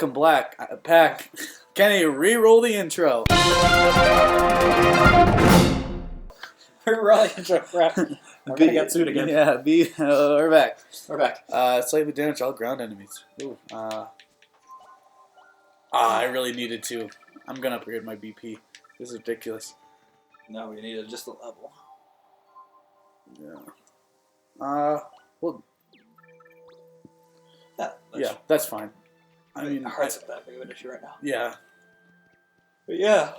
Welcome back. Kenny, re-roll the intro. Re-roll the intro. We're going to get sued again. Yeah, we're back. We're back. Slightly damage all ground enemies. Ooh. I really needed to. I'm going to upgrade my BP. This is ridiculous. No, we needed just a level. Yeah. Well... Yeah, that's fine. I mean, heart's not that big of an issue right now. Yeah. But yeah.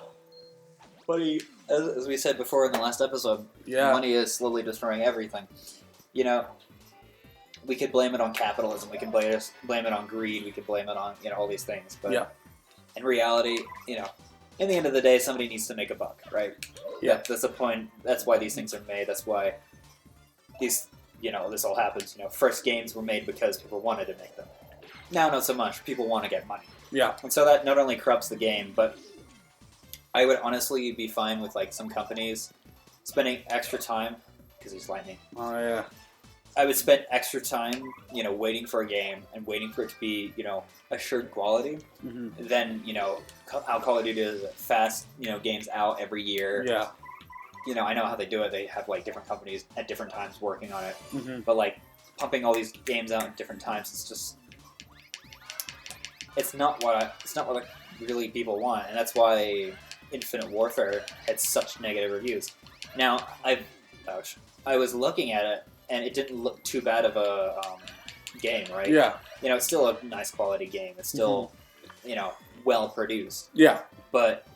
Money, as we said before in the last episode, money is slowly destroying everything. You know, we could blame it on capitalism, we can blame it on greed, we could blame it on, all these things. But in reality, in the end of the day, somebody needs to make a buck, right? Yeah. That's the point. That's why these things are made. That's why these... this all happens. First games were made because people wanted to make them. Now, not so much. People want to get money. Yeah. And so that not only corrupts the game, but I would honestly be fine with, some companies spending extra time, because he's lightning. Oh, yeah. I would spend extra time, waiting for a game and waiting for it to be, assured quality. Mm-hmm. Than, how Call of Duty is fast, games out every year. Yeah. I know how they do it. They have different companies at different times working on it. Mm-hmm. But pumping all these games out at different times, it's not what really people want, and that's why Infinite Warfare had such negative reviews. Now I was looking at it, and it didn't look too bad of a game, right? Yeah. It's still a nice quality game. It's still well produced. Yeah. But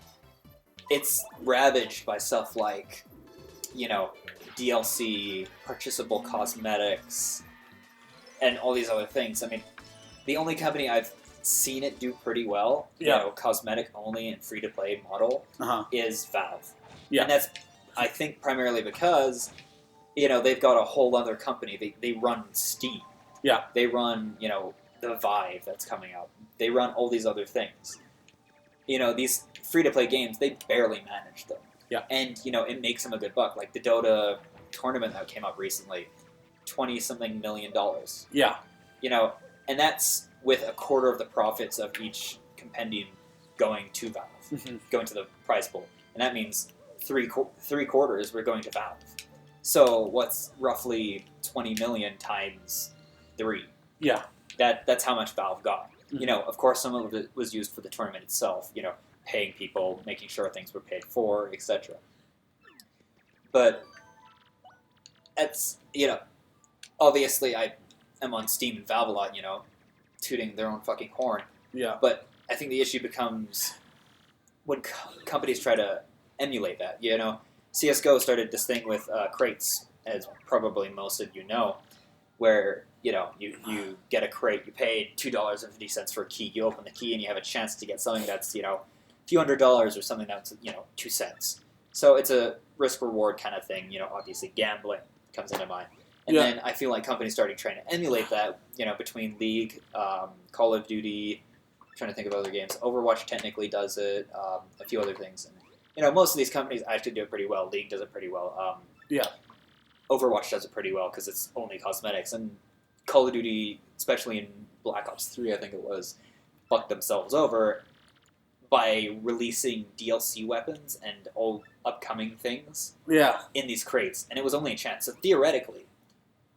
it's ravaged by stuff like, DLC, purchasable cosmetics, and all these other things. I mean, the only company I've seen it do pretty well, cosmetic only and free-to-play model, is Valve. Yeah. And that's, I think, primarily because, they've got a whole other company. They run Steam. Yeah. They run, the Vive that's coming out. They run all these other things. These free-to-play games, they barely manage them. Yeah. And, it makes them a good buck. Like the Dota tournament that came up recently, $20-something million. Yeah. And that's with a quarter of the profits of each compendium going to Valve, going to the prize pool. And that means three quarters were going to Valve. So what's roughly 20 million times 3? Yeah. That's how much Valve got. Mm-hmm. Of course, some of it was used for the tournament itself, paying people, making sure things were paid for, etc. But that's, obviously I am on Steam and Valve a lot, tooting their own fucking horn. Yeah. But I think the issue becomes when companies try to emulate that, CSGO started this thing with crates, as probably most of you know, where, you get a crate, you pay $2.50 for a key, you open the key and you have a chance to get something that's, a few $100s or something that's, 2 cents. So it's a risk-reward kind of thing, obviously gambling comes into mind. And then I feel like companies started trying to emulate that, between League, Call of Duty, I'm trying to think of other games. Overwatch technically does it, a few other things. And, most of these companies actually do it pretty well. League does it pretty well. Overwatch does it pretty well because it's only cosmetics. And Call of Duty, especially in Black Ops 3, I think it was, fucked themselves over by releasing DLC weapons and all upcoming things in these crates. And it was only a chance. So theoretically,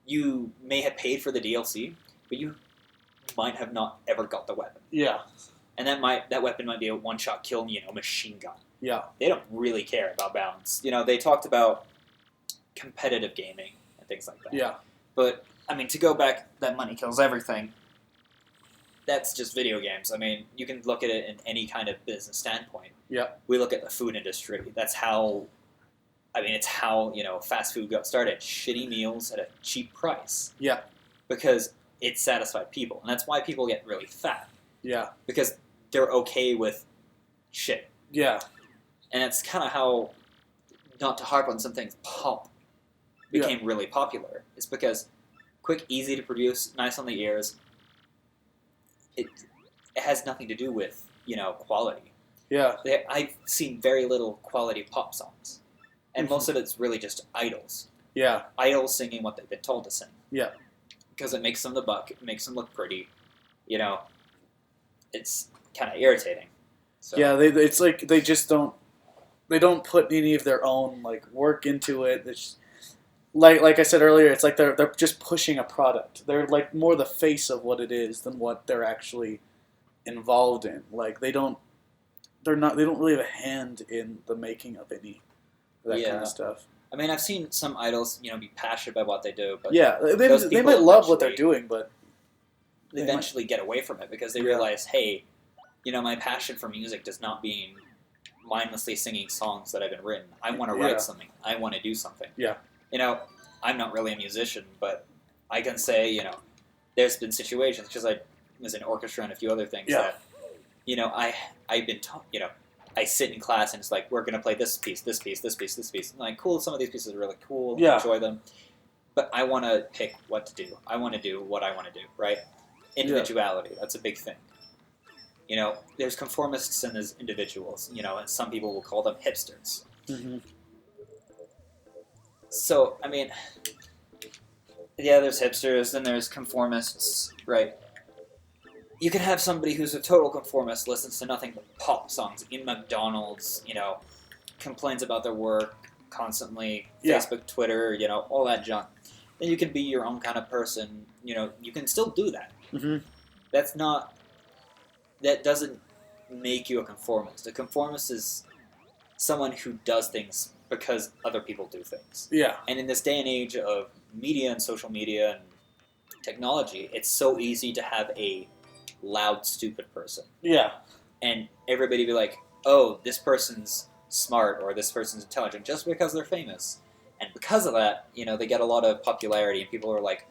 you may have paid for the DLC, but you might have not ever got the weapon. Yeah. And that weapon might be a one-shot kill, machine gun. Yeah. They don't really care about balance. They talked about competitive gaming and things like that. Yeah. But, I mean, to go back, that money kills everything. That's just video games. I mean, you can look at it in any kind of business standpoint. Yeah. We look at the food industry. That's how, it's how, fast food got started. Shitty meals at a cheap price. Yeah. Because it satisfied people. And that's why people get really fat. Yeah. Because they're okay with shit. Yeah. And that's kind of how, not to harp on some things, pop became really popular. It's because quick, easy to produce, nice on the ears. It has nothing to do with, quality. Yeah. I've seen very little quality pop songs. And most of it's really just idols. Yeah. Idols singing what they've been told to sing. Yeah. Because it makes them the buck, it makes them look pretty, it's kind of irritating. So. Yeah, it's like they just don't put any of their own like work into it. It's like I said earlier, it's like they're just pushing a product. They're like more the face of what it is than what they're actually involved in. Like they don't really have a hand in the making of any of that kind of stuff. I mean, I've seen some idols, be passionate about what they do, but yeah, they might love what they're doing, but they eventually get away from it because they realize, hey, my passion for music does not mean mindlessly singing songs that have been written. I want to write something. I want to do something. Yeah. I'm not really a musician, but I can say, there's been situations, because I was in orchestra and a few other things that, I've been taught, I sit in class and it's like, we're going to play this piece, this piece, this piece, this piece. I'm like, cool, some of these pieces are really cool. I enjoy them. But I want to pick what to do. I want to do what I want to do, right? Individuality, that's a big thing. There's conformists and there's individuals, and some people will call them hipsters. Mm-hmm. So, I mean, there's hipsters, then there's conformists, right? You can have somebody who's a total conformist, listens to nothing but pop songs in McDonald's, complains about their work constantly, Facebook, Twitter, all that junk. Then you can be your own kind of person, you can still do that. Mm-hmm. That doesn't make you a conformist. A conformist is someone who does things because other people do things. Yeah. And in this day and age of media and social media and technology, it's so easy to have a loud, stupid person. Yeah. And everybody be like, oh, this person's smart or this person's intelligent just because they're famous. And because of that, they get a lot of popularity and people are like,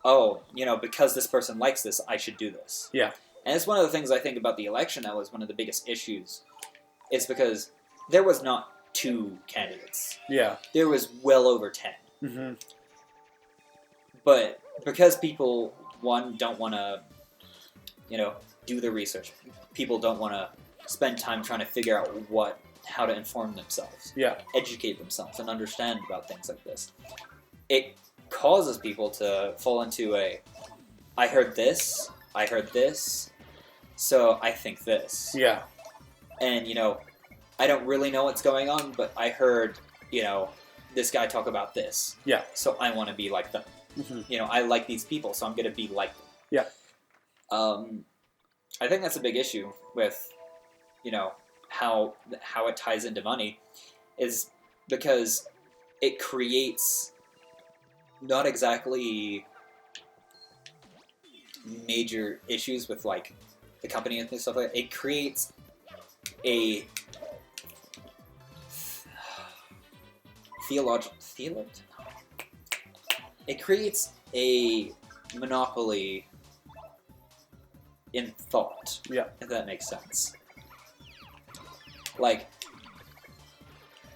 oh, because this person likes this, I should do this. Yeah. And it's one of the things I think about the election that was one of the biggest issues. Is because there was not 2 candidates. Yeah. There was well over 10. Mm-hmm. But because people, one, don't want to, do the research. People don't want to spend time trying to figure out how to inform themselves. Yeah. Educate themselves and understand about things like this. It causes people to fall into I heard this, so I think this. Yeah. And, I don't really know what's going on, but I heard, this guy talk about this. Yeah. So I want to be like them. Mm-hmm. I like these people, so I'm going to be like them. Yeah. I think that's a big issue with, how it ties into money, is because it creates not exactly major issues with, like, the company and stuff like that. It creates a it creates a monopoly in thought. Yeah. If that makes sense. Like,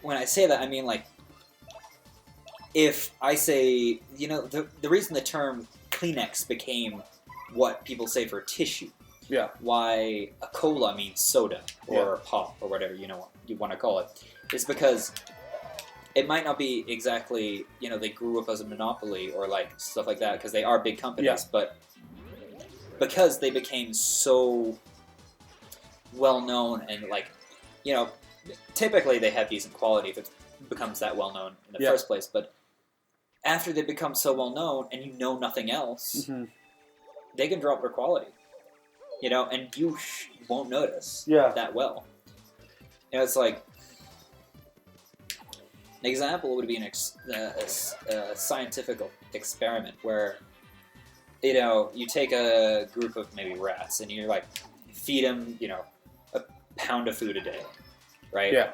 when I say that, I mean, like, if I say, the reason the term Kleenex became what people say for tissue, why a cola means soda or pop or whatever you want to call it, is because it might not be exactly, they grew up as a monopoly or like stuff like that because they are big companies, but because they became so well known and like, typically they have decent quality if it becomes that well known in the first place, but after they become so well known and you know nothing else, they can drop their quality, and you won't notice that well. It's like, an example would be a scientific experiment where, you take a group of maybe rats and you're like, feed them, a pound of food a day, right? Yeah.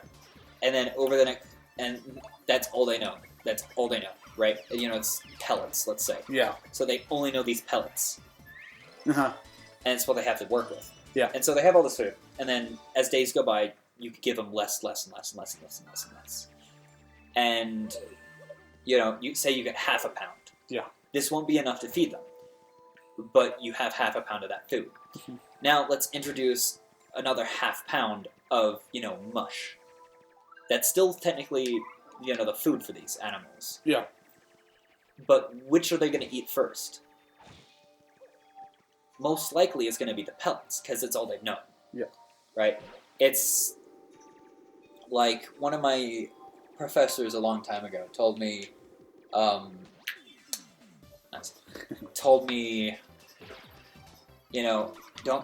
And then over the next, and that's all they know. That's all they know, right? And, it's pellets, let's say. Yeah. So they only know these pellets. Uh-huh. And it's what they have to work with. Yeah. And so they have all this food. And then as days go by, you could give them less and less. And, you say you get half a pound. Yeah. This won't be enough to feed them. But you have half a pound of that food. Mm-hmm. Now let's introduce another half pound of, mush. That's still technically, the food for these animals. Yeah. But which are they going to eat first? most likely it's going to be the pellets because it's all they've known. Yeah. Right? It's like one of my professors a long time ago told me, don't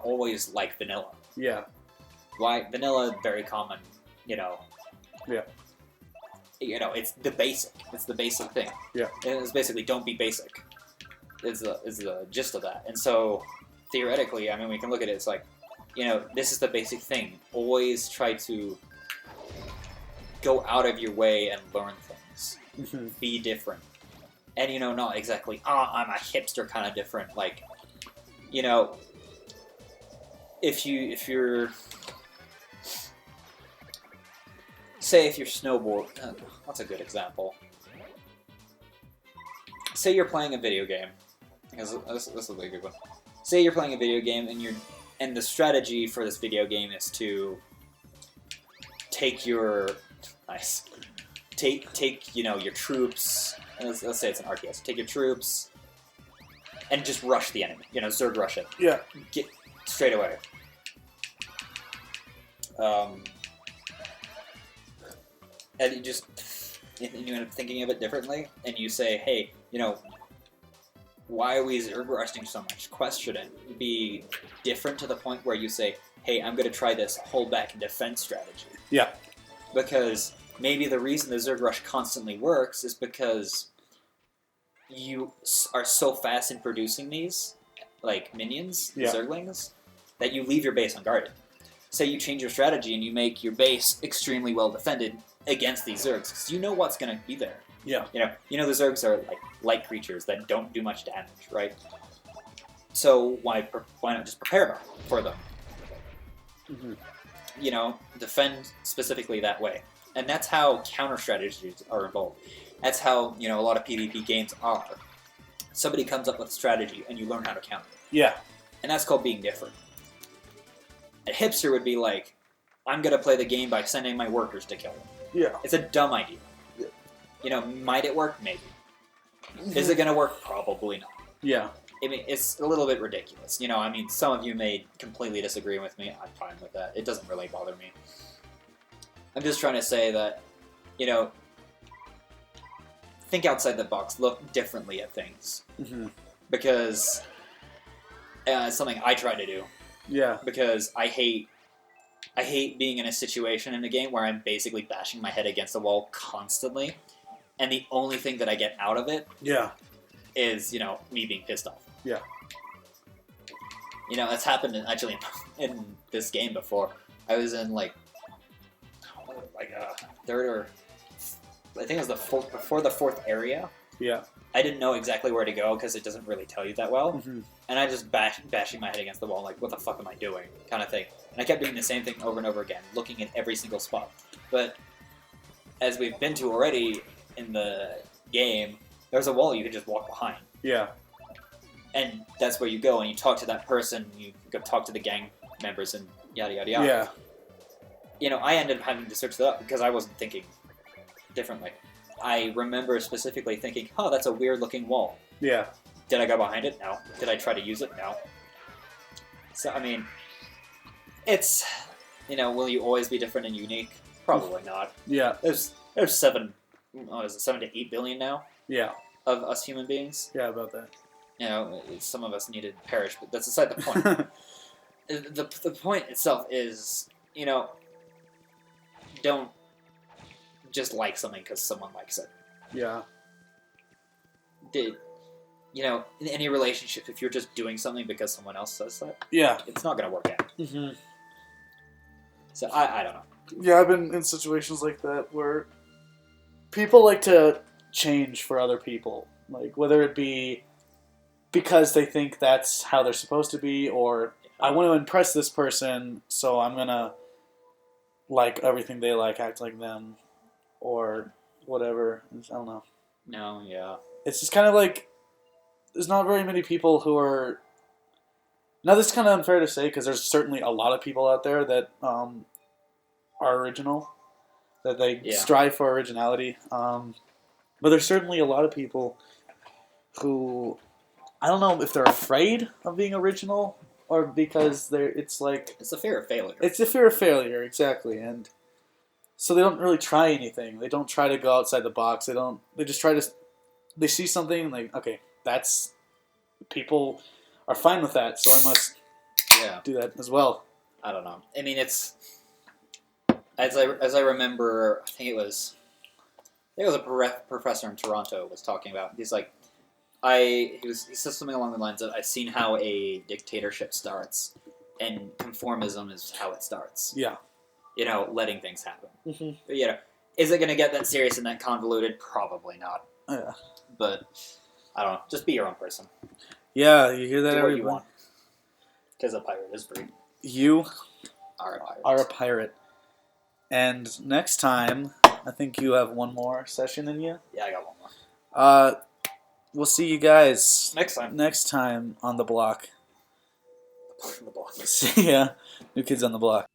always like vanilla. Yeah. Why? Vanilla, very common, Yeah. It's the basic. It's the basic thing. Yeah. And it's basically don't be basic. Is the gist of that. And so theoretically, I mean, we can look at it. It's like, this is the basic thing. Always try to go out of your way and learn things. Mm-hmm. Be different. And not exactly. I'm a hipster kind of different. Like, if you're. Say if you're snowboard, what's a good example? Say you're playing a video game, because this will be a good one. Say you're playing a video game and the strategy for this video game is to take your your troops. Let's say it's an RTS. Take your troops and just rush the enemy. Zerg rush it. Yeah. Get straight away. And you end up thinking of it differently, and you say, hey, why are we Zerg rushing so much? Question it. Be different to the point where you say, hey, I'm going to try this hold back and defense strategy. Yeah. Because maybe the reason the Zerg rush constantly works is because you are so fast in producing these, like minions, Zerglings, that you leave your base unguarded. Say you change your strategy and you make your base extremely well defended against these Zergs, because you know what's going to be there. Yeah. The Zergs are like light creatures that don't do much damage, right? So why not just prepare for them? Mm-hmm. Defend specifically that way. And that's how counter strategies are involved. That's how, a lot of PvP games are. Somebody comes up with a strategy and you learn how to counter it. Yeah. And that's called being different. A hipster would be like, I'm going to play the game by sending my workers to kill them. Yeah. It's a dumb idea. Might it work? Maybe. Is it going to work? Probably not. Yeah. I mean, it's a little bit ridiculous. Some of you may completely disagree with me. I'm fine with that. It doesn't really bother me. I'm just trying to say that, think outside the box. Look differently at things. Mm-hmm. Because it's something I try to do. Yeah. Because I hate being in a situation in a game where I'm basically bashing my head against the wall constantly, and the only thing that I get out of it is, me being pissed off. Yeah. That's happened in this game before. I was in third or I think it was before the fourth area. Yeah. I didn't know exactly where to go because it doesn't really tell you that well. Mm-hmm. And I just bashing my head against the wall, like, what the fuck am I doing? Kind of thing. And I kept doing the same thing over and over again, looking at every single spot. But as we've been to already in the game, there's a wall you can just walk behind. Yeah. And that's where you go, and you talk to that person, you go talk to the gang members, and yada, yada, yada. Yeah. I ended up having to search that up because I wasn't thinking differently. I remember specifically thinking, that's a weird-looking wall. Yeah. Did I go behind it? No. Did I try to use it? No. So, I mean, it's, will you always be different and unique? Probably not. Yeah. There's 7 to 8 billion now? Yeah. Of us human beings? Yeah, about that. Some of us need to perish, but that's aside the point. The point itself is, don't just like something because someone likes it. Yeah. In any relationship, if you're just doing something because someone else says that, it's not going to work out. Mm-hmm. So I don't know. Yeah, I've been in situations like that where people like to change for other people, like whether it be because they think that's how they're supposed to be, or I want to impress this person, so I'm gonna like everything they like, act like them, or whatever. I don't know. No, yeah. It's just kind of like there's not very many people who are. Now, this is kind of unfair to say because there's certainly a lot of people out there that are original, that they strive for originality. But there's certainly a lot of people who I don't know if they're afraid of being original or because it's like it's a fear of failure. It's a fear of failure, exactly, and so they don't really try anything. They don't try to go outside the box. They don't. They just try to. They see something like, okay, that's people are fine with that, so I must do that as well. I don't know. I mean, it's as I remember. I think it was a professor in Toronto was talking about. He's like, he said something along the lines of, I've seen how a dictatorship starts, and conformism is how it starts. Yeah. Letting things happen. Mm-hmm. But, is it going to get that serious and that convoluted? Probably not. Yeah. But, I don't know. Just be your own person. Yeah, you hear that, Do what you everyone? want. Because a pirate is free. You are a pirate. And next time, I think you have one more session in you. Yeah, I got one more. We'll see you guys next time on the block. The block. See ya. New Kids on the Block.